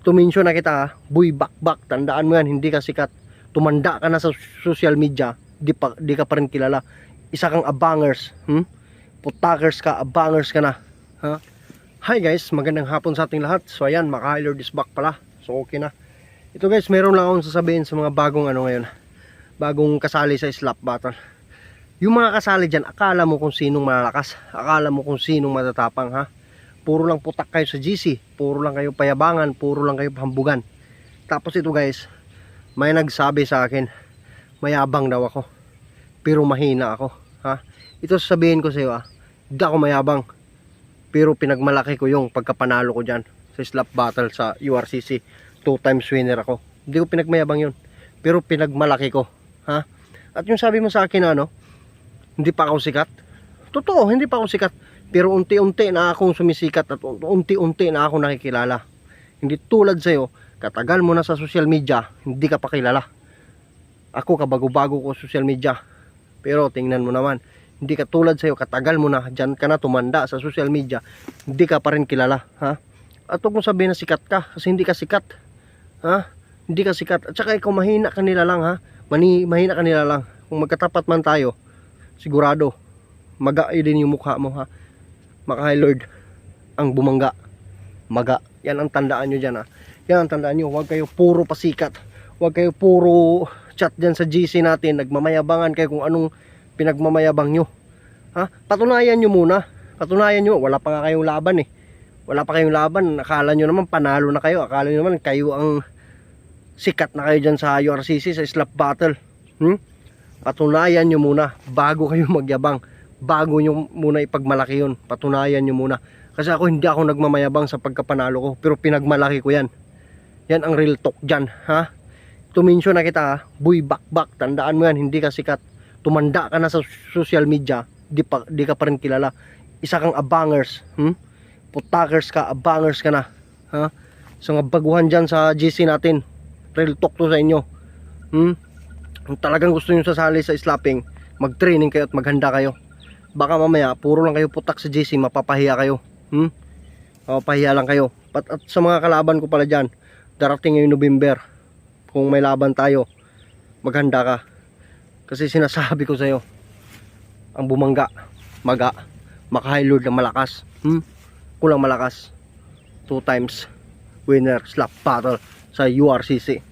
Tuminsyo na kita ha. Boy bakbak, tandaan mo yan, hindi ka sikat. Tumanda ka na sa social media, di ka pa rin kilala. Isa kang abangers, putakers ka, abangers ka na, ha? Hi guys, magandang hapon sa ating lahat. So ayan, Maka Lord is back pala. So okay na. Ito guys, meron lang akong sasabihin sa mga bagong ngayon, bagong kasali sa slap battle. Yung mga kasali dyan, akala mo kung sinong malalakas, akala mo kung sinong matatapang, ha? Puro lang putak kayo sa GC, puro lang kayo payabangan, puro lang kayo hambugan. Tapos ito guys, may nagsabi sa akin, mayabang daw ako, pero mahina ako, ha? Ito sasabihin ko sa iyo, hindi ako mayabang, pero pinagmalaki ko yung pagkapanalo ko dyan sa slap battle sa URCC. 2 times winner ako. Hindi ko pinagmayabang yun, pero pinagmalaki ko, ha? At yung sabi mo sa akin, hindi pa ako sikat. Totoo, hindi pa ako sikat, pero unti-unti na akong sumisikat at unti-unti na akong nakikilala. Hindi tulad sa'yo, katagal mo na sa social media, hindi ka pa kilala. Ako kabago-bago ko social media, pero tingnan mo naman, hindi ka tulad sa'yo, katagal mo na, dyan ka na tumanda sa social media, hindi ka pa rin kilala, ha? At huwag mong sabihin na sikat ka, kasi hindi ka sikat, ha? Hindi ka sikat, at saka ikaw mahina ka nila lang, ha? Mahina ka nila lang. Kung magkatapat man tayo, sigurado maga din yung mukha mo, ha? Maka Lord ang bumangga, maga. Yan ang tandaan nyo dyan, ha? Yan ang tandaan nyo. Huwag kayo puro pasikat, huwag kayo puro chat dyan sa GC natin, nagmamayabangan kayo kung anong pinagmamayabang nyo, ha? Patunayan nyo muna, patunayan nyo. Wala pa nga kayong laban, wala pa kayong laban. Akala nyo naman panalo na kayo, akala nyo naman kayo ang sikat na kayo dyan sa URCC, sa slap battle. Patunayan nyo muna bago kayo magyabang, bago nyo muna ipagmalaki yun. Patunayan nyo muna, kasi ako hindi ako nagmamayabang sa pagkapanalo ko, pero pinagmalaki ko yan. Yan ang real talk dyan, ha? Tuminsyo na kita, ha? Boy bakbak, tandaan mo yan, hindi ka sikat. Tumanda ka na sa social media, di ka pa rin kilala. Isa kang abangers, putakers ka, abangers ka na, ha? So nga baguhan dyan sa GC natin, real talk to sa inyo. Kung talagang gusto nyo sasali sa slapping, mag-training kayo at maghanda kayo. Baka mamaya puro lang kayo putak sa GC, mapapahiya kayo, mapapahiya lang kayo. At sa mga kalaban ko pala dyan, darating ngayong November, kung may laban tayo, maghanda ka. Kasi sinasabi ko sa'yo, ang bumangga, maga, Maka Lord na malakas, kulang malakas. 2 times winner slap battle sa URCC.